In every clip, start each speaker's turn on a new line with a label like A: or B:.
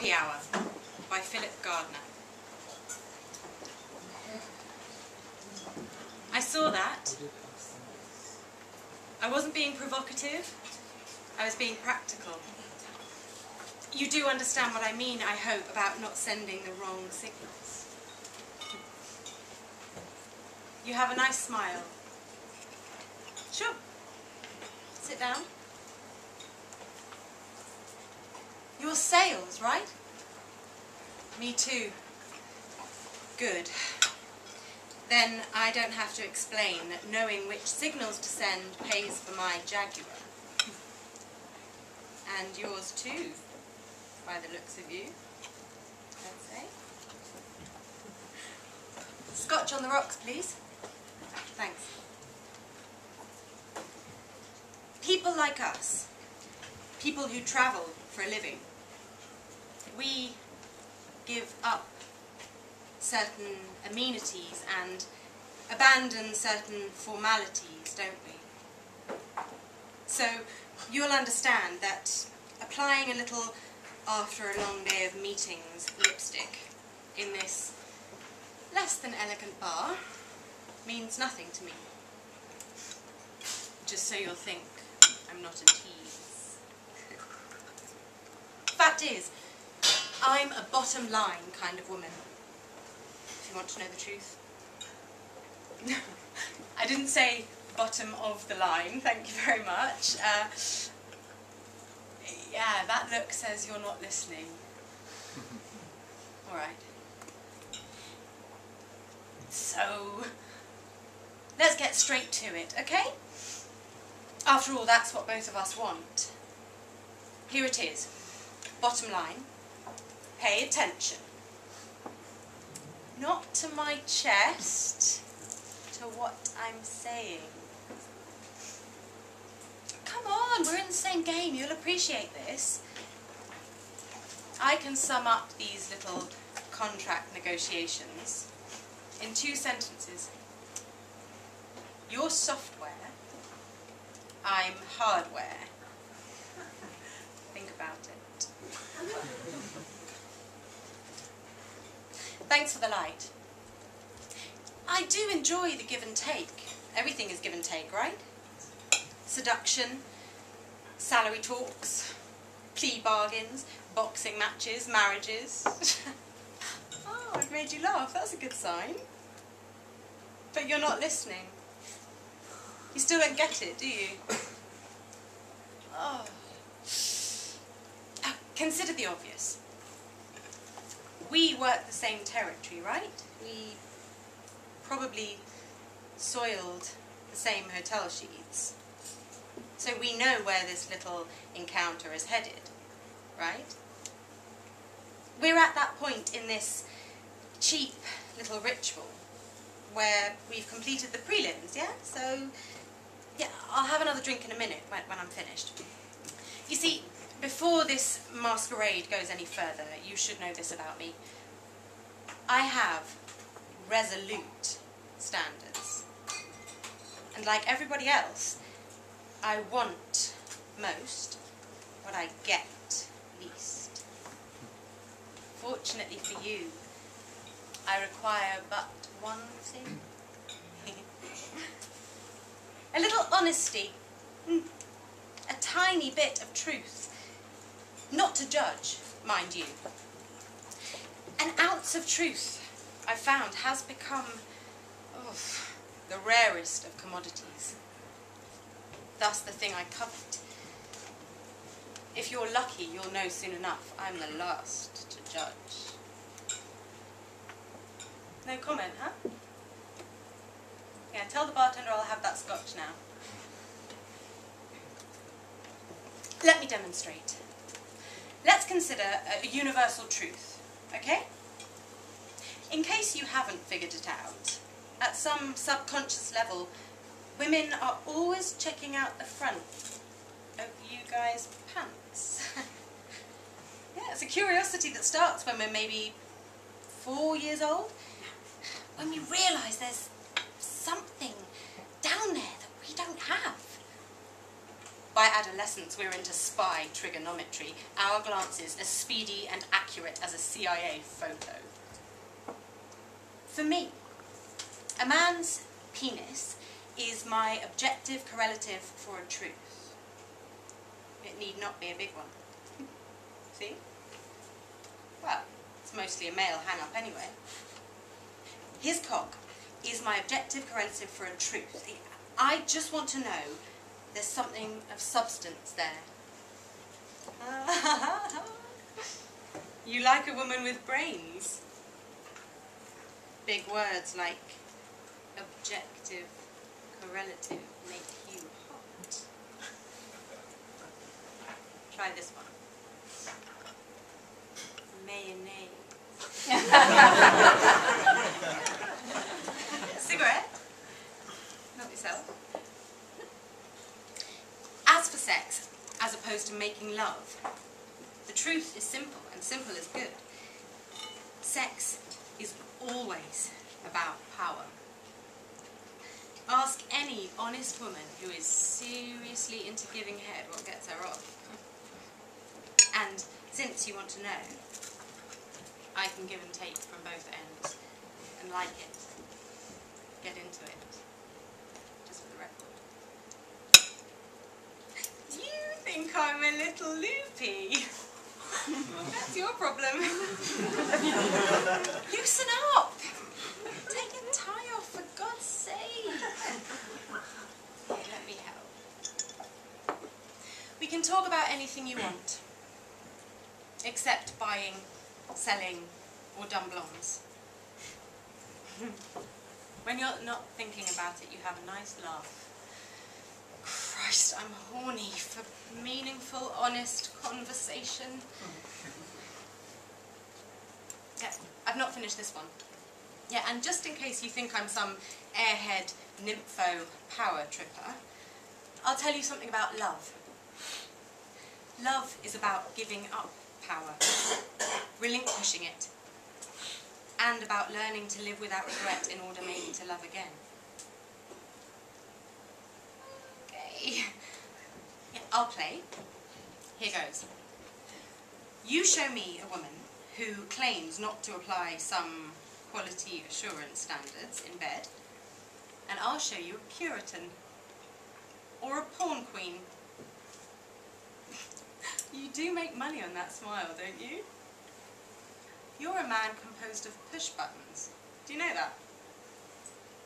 A: Happy Hour by Phillip Gardner. I saw that. I wasn't being provocative, I was being practical. You do understand what I mean, I hope, about not sending the wrong signals. You have a nice smile. Sure. Sit down. You're sales, right? Me too. Good. Then I don't have to explain that knowing which signals to send pays for my Jaguar. And yours too, by the looks of you, I'd say. Scotch on the rocks, please. Thanks. People like us, people who travel for a living, we give up certain amenities and abandon certain formalities, don't we? So you'll understand that applying a little after a long day of meetings lipstick in this less than elegant bar means nothing to me. Just so you'll think I'm not a tease. Fact is, I'm a bottom line kind of woman, if you want to know the truth. I didn't say bottom of the line, thank you very much. Yeah, that look says you're not listening. All right. So, let's get straight to it, okay? After all, that's what both of us want. Here it is. Bottom line. Pay attention. Not to my chest, to what I'm saying. Come on, we're in the same game. You'll appreciate this. I can sum up these little contract negotiations in 2 sentences. You're software, I'm hardware. Think about it. Thanks for the light. I do enjoy the give and take. Everything is give and take, right? Seduction, salary talks, plea bargains, boxing matches, marriages. Oh, I've made you laugh. That's a good sign. But you're not listening. You still don't get it, do you? Oh. Consider the obvious. We work the same territory, right? We probably soiled the same hotel sheets. So we know where this little encounter is headed, right? We're at that point in this cheap little ritual where we've completed the prelims, yeah? So, yeah, I'll have another drink in a minute when I'm finished. You see, before this masquerade goes any further, you should know this about me. I have resolute standards. And like everybody else, I want most what I get least. Fortunately for you, I require but one thing. A little honesty. A tiny bit of truth. Not to judge, mind you. An ounce of truth, I've found, has become the rarest of commodities. Thus the thing I covet. If you're lucky, you'll know soon enough I'm the last to judge. No comment, huh? Yeah, tell the bartender I'll have that scotch now. Let me demonstrate. Let's consider a universal truth, okay? In case you haven't figured it out, at some subconscious level, women are always checking out the front of you guys' pants. Yeah, it's a curiosity that starts when we're maybe 4 years old, when we realise there's something down there that we don't have. By adolescence, we're into spy trigonometry, our glances as speedy and accurate as a CIA photo. For me, a man's penis is my objective correlative for a truth. It need not be a big one. See? Well, it's mostly a male hang-up anyway. His cock is my objective correlative for a truth. I just want to know there's something of substance there. You like a woman with brains? Big words like objective correlative make you hot. Try this one. Mayonnaise. Cigarette? Help yourself. As for sex, as opposed to making love, the truth is simple, and simple is good. Sex is always about power. Ask any honest woman who is seriously into giving head what gets her off. And since you want to know, I can give and take from both ends, and like it. Get into it. Just for the record. You think I'm a little loopy? That's your problem. Loosen up! Take a tie off, for God's sake. Here, let me help. We can talk about anything you want, except buying, selling, or dumb blondes. When you're not thinking about it, you have a nice laugh. Christ, I'm horny for meaningful, honest conversation. Yeah, I've not finished this one. Yeah, and just in case you think I'm some airhead, nympho power tripper, I'll tell you something about love. Love is about giving up power, relinquishing it, and about learning to live without regret in order maybe to love again. Okay. Yeah, I'll play. Here goes. You show me a woman who claims not to apply some quality assurance standards in bed, and I'll show you a Puritan. Or a porn queen. You do make money on that smile, don't you? You're a man composed of push buttons. Do you know that?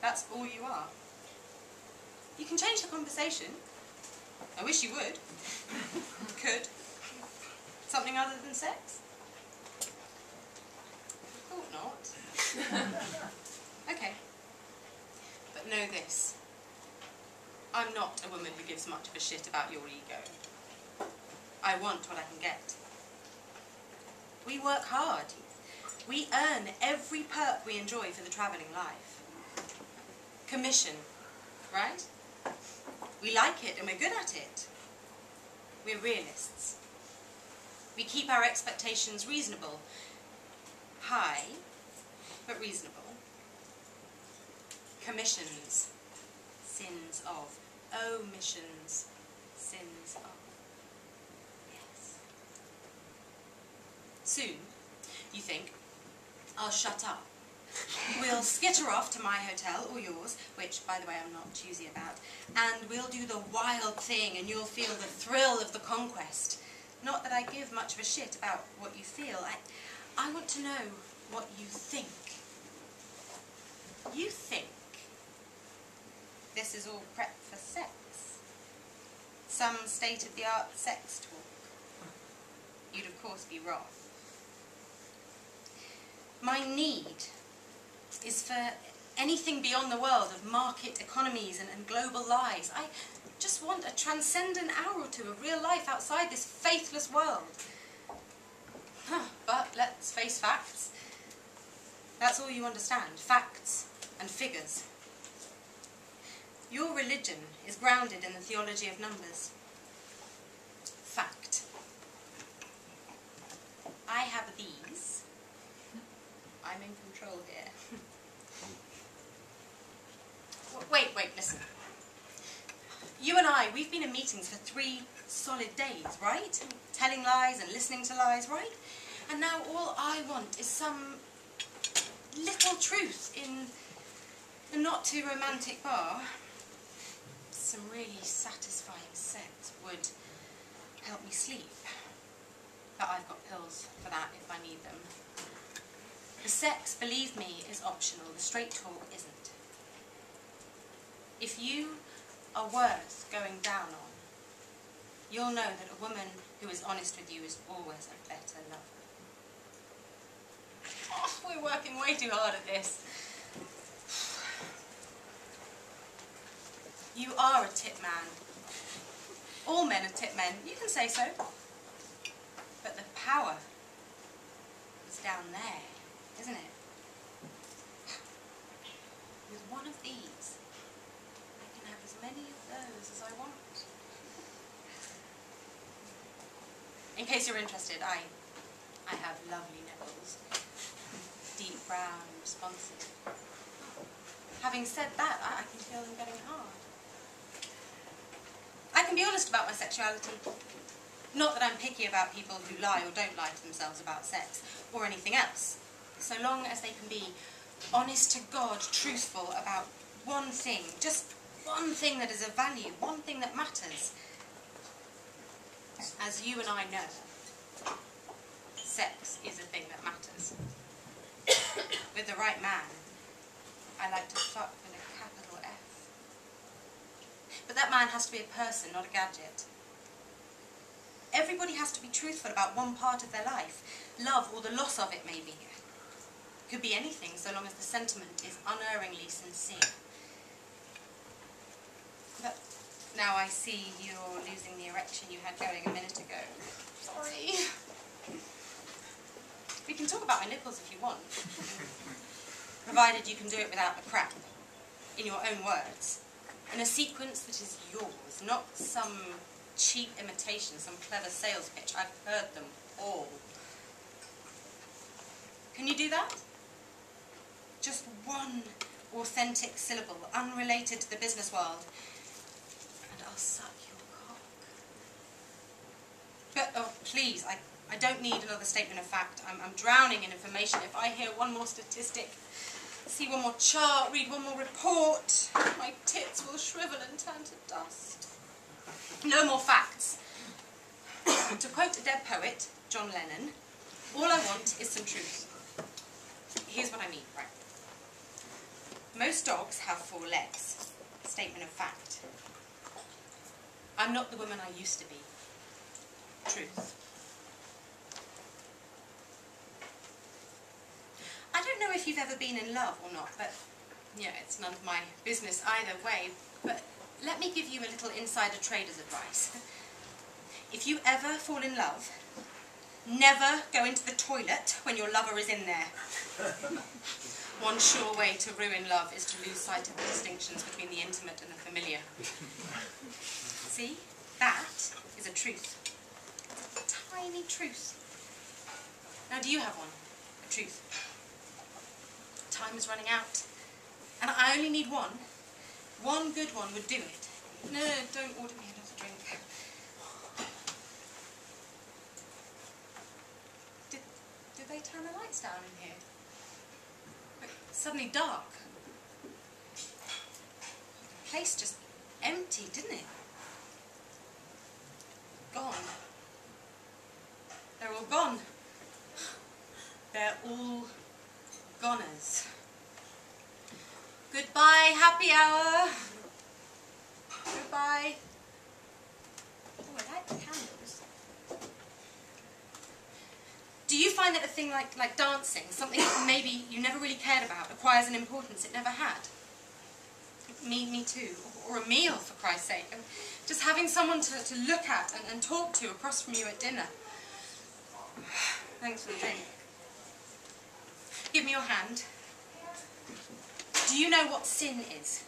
A: That's all you are. You can change the conversation. I wish you would. Could. Something other than sex? I thought not. Okay. But know this. I'm not a woman who gives much of a shit about your ego. I want what I can get. We work hard. We earn every perk we enjoy for the travelling life. Commission, right? We like it and we're good at it. We're realists. We keep our expectations reasonable. High, but reasonable. Commissions, sins of. Omissions, sins of. Yes. Soon, you think, I'll shut up. We'll skitter off to my hotel, or yours, which, by the way, I'm not choosy about, and we'll do the wild thing, and you'll feel the thrill of the conquest. Not that I give much of a shit about what you feel. I want to know what you think. You think this is all prep for sex? Some state-of-the-art sex talk? You'd of course be wrong. My need is for anything beyond the world of market economies and global lies. I just want a transcendent hour or two of real life outside this faithless world. But let's face facts. That's all you understand. Facts and figures. Your religion is grounded in the theology of numbers. Fact. I have these. I'm in control here. Wait, listen. You and I, we've been in meetings for 3 solid days, right? Telling lies and listening to lies, right? And now all I want is some little truth in a not too romantic bar. Some really satisfying sex would help me sleep. But I've got pills for that if I need them. The sex, believe me, is optional. The straight talk isn't. If you are worth going down on, you'll know that a woman who is honest with you is always a better lover. Oh, we're working way too hard at this. You are a tip man. All men are tip men. You can say so. But the power is down there, isn't it? With one of these, I can have as many of those as I want. In case you're interested, I have lovely nipples. Deep brown, responsive. Having said that, I can feel them getting hard. I can be honest about my sexuality. Not that I'm picky about people who lie or don't lie to themselves about sex, or anything else. So long as they can be honest to God, truthful about one thing, just one thing that is of value, one thing that matters. As you and I know, sex is a thing that matters. With the right man, I like to fuck with a capital F. But that man has to be a person, not a gadget. Everybody has to be truthful about one part of their life. Love, or the loss of it, maybe. Could be anything, so long as the sentiment is unerringly sincere. But now I see you're losing the erection you had going a minute ago. Sorry. We can talk about my nipples if you want. Provided you can do it without the crap. In your own words. In a sequence that is yours, not some cheap imitation, some clever sales pitch. I've heard them all. Can you do that? Just one authentic syllable, unrelated to the business world, and I'll suck your cock. But, oh, please, I don't need another statement of fact. I'm drowning in information. If I hear one more statistic, see one more chart, read one more report, my tits will shrivel and turn to dust. No more facts. To quote a dead poet, John Lennon, all I want is some truth. Here's what I mean, right? Most dogs have 4 legs. Statement of fact. I'm not the woman I used to be. Truth. I don't know if you've ever been in love or not, but yeah, it's none of my business either way, but let me give you a little insider trader's advice. If you ever fall in love, never go into the toilet when your lover is in there. One sure way to ruin love is to lose sight of the distinctions between the intimate and the familiar. See? That is a truth. It's a tiny truth. Now, do you have one? A truth? Time is running out. And I only need one. One good one would do it. No, don't order me another drink. Did they turn the lights down in here? It's suddenly dark. The place just emptied, didn't it? Gone. They're all gone. They're all goners. Goodbye, happy hour. Goodbye. Oh, I like the candles. Do you find that a thing like dancing, something that maybe you never really cared about, acquires an importance it never had? Me too. Or a meal, for Christ's sake. And just having someone to look at and talk to across from you at dinner. Thanks for the drink. Give me your hand. Do you know what sin is?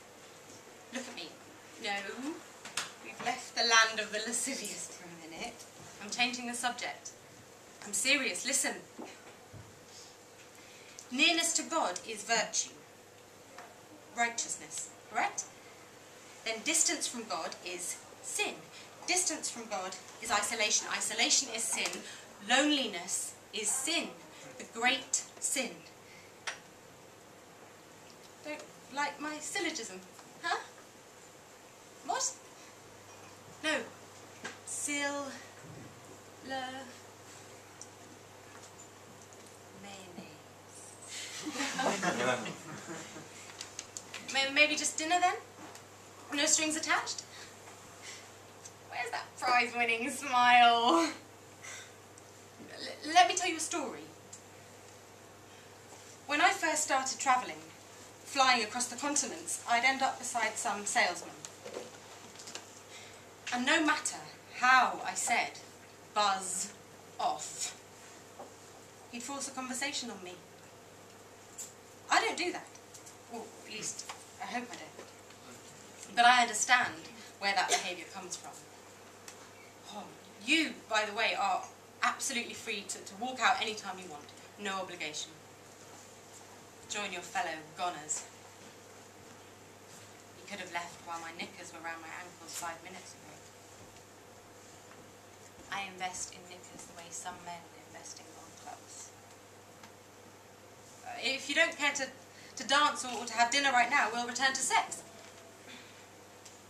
A: Look at me. No. We've left the land of the lascivious for a minute. I'm changing the subject. I'm serious. Listen. Nearness to God is virtue. Righteousness. Correct? then distance from God is sin. Distance from God is isolation. Isolation is sin. Loneliness is sin. The great sin. Don't like my syllogism? Huh? What? No. Maybe just dinner then? No strings attached? Where's that prize-winning smile? Let me tell you a story. When I first started travelling, flying across the continents, I'd end up beside some salesman. And no matter how I said, buzz off, he'd force a conversation on me. I don't do that. Or at least, I hope I don't. But I understand where that behaviour comes from. Oh, you, by the way, are absolutely free to walk out any time you want. No obligation. Join your fellow goners. You could have left while my knickers were round my ankles 5 minutes ago. I invest in knickers the way some men invest in golf clubs. If you don't care to dance or to have dinner right now, we'll return to sex.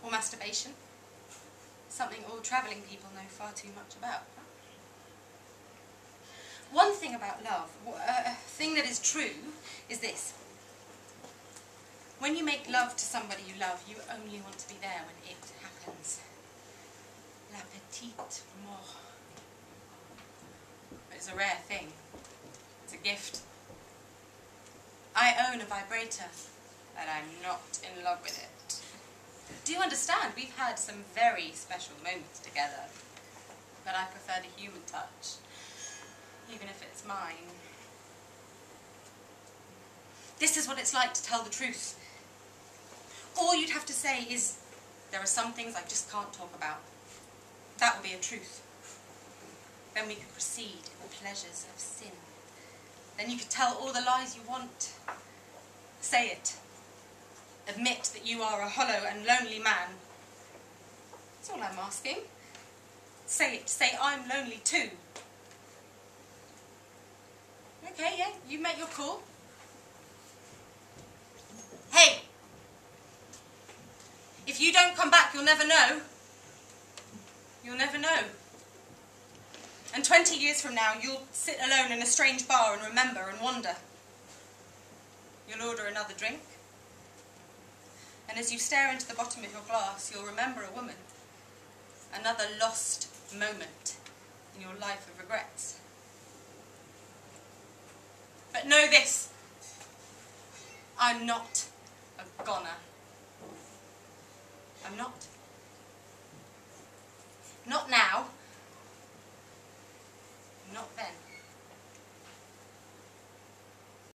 A: Or masturbation. Something all travelling people know far too much about. One thing about love, a thing that is true, is this. When you make love to somebody you love, you only want to be there when it happens. La petite mort. It's a rare thing. It's a gift. I own a vibrator, and I'm not in love with it. Do you understand? We've had some very special moments together, but I prefer the human touch, even if it's mine. This is what it's like to tell the truth. All you'd have to say is, there are some things I just can't talk about. That would be a truth. Then we could proceed in the pleasures of sin. Then you could tell all the lies you want. Say it. Admit that you are a hollow and lonely man. That's all I'm asking. Say it. Say I'm lonely too. Okay, yeah, you make your call. Hey! If you don't come back, you'll never know. You'll never know. And 20 years from now, you'll sit alone in a strange bar and remember and wonder. You'll order another drink. And as you stare into the bottom of your glass, you'll remember a woman. Another lost moment in your life of regrets. But know this. I'm not a goner. I'm not. Not now. Not then.